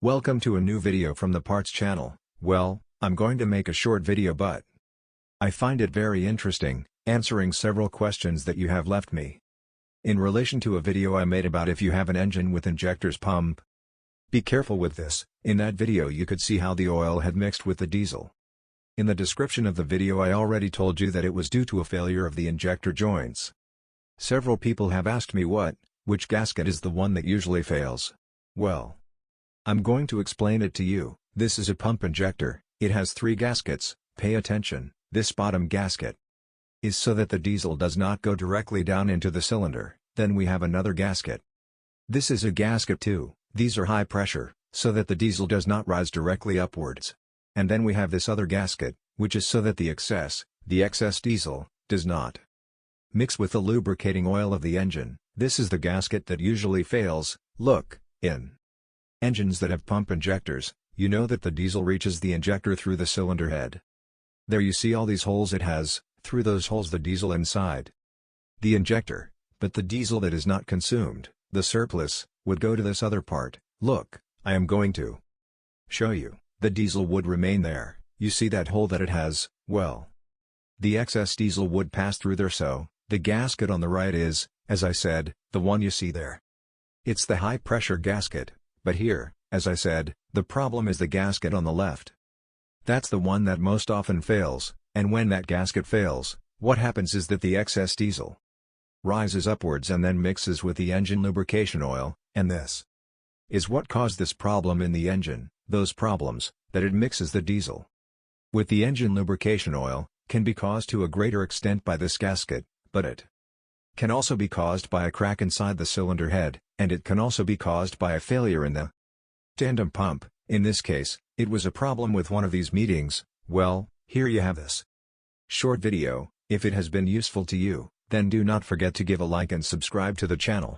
Welcome to a new video from the Parts channel. Well, I'm going to make a short video but I find it very interesting, answering several questions that you have left me. In relation to a video I made about if you have an engine with injectors pump. Be careful with this. In that video you could see how the oil had mixed with the diesel. In the description of the video I already told you that it was due to a failure of the injector joints. Several people have asked me which gasket is the one that usually fails. Well, I'm going to explain it to you. This is a pump injector, it has 3 gaskets. Pay attention, this bottom gasket is so that the diesel does not go directly down into the cylinder. Then we have another gasket. This is a gasket 2, these are high pressure, so that the diesel does not rise directly upwards. And then we have this other gasket, which is so that the excess diesel, does not mix with the lubricating oil of the engine. This is the gasket that usually fails. Look, in engines that have pump injectors, you know that the diesel reaches the injector through the cylinder head. There you see all these holes it has, through those holes the diesel inside the injector, but the diesel that is not consumed, the surplus, would go to this other part. Look, I am going to show you, the diesel would remain there. You see that hole that it has? Well, the excess diesel would pass through there, so the gasket on the right is, as I said, the one you see there. It's the high pressure gasket. But here, as I said, the problem is the gasket on the left. That's the one that most often fails, and when that gasket fails, what happens is that the excess diesel rises upwards and then mixes with the engine lubrication oil, and this is what caused this problem in the engine. Those problems, that it mixes the diesel with the engine lubrication oil, can be caused to a greater extent by this gasket, but it can also be caused by a crack inside the cylinder head, and it can also be caused by a failure in the tandem pump. In this case, it was a problem with one of these meetings. Well, here you have this short video. If it has been useful to you, then do not forget to give a like and subscribe to the channel.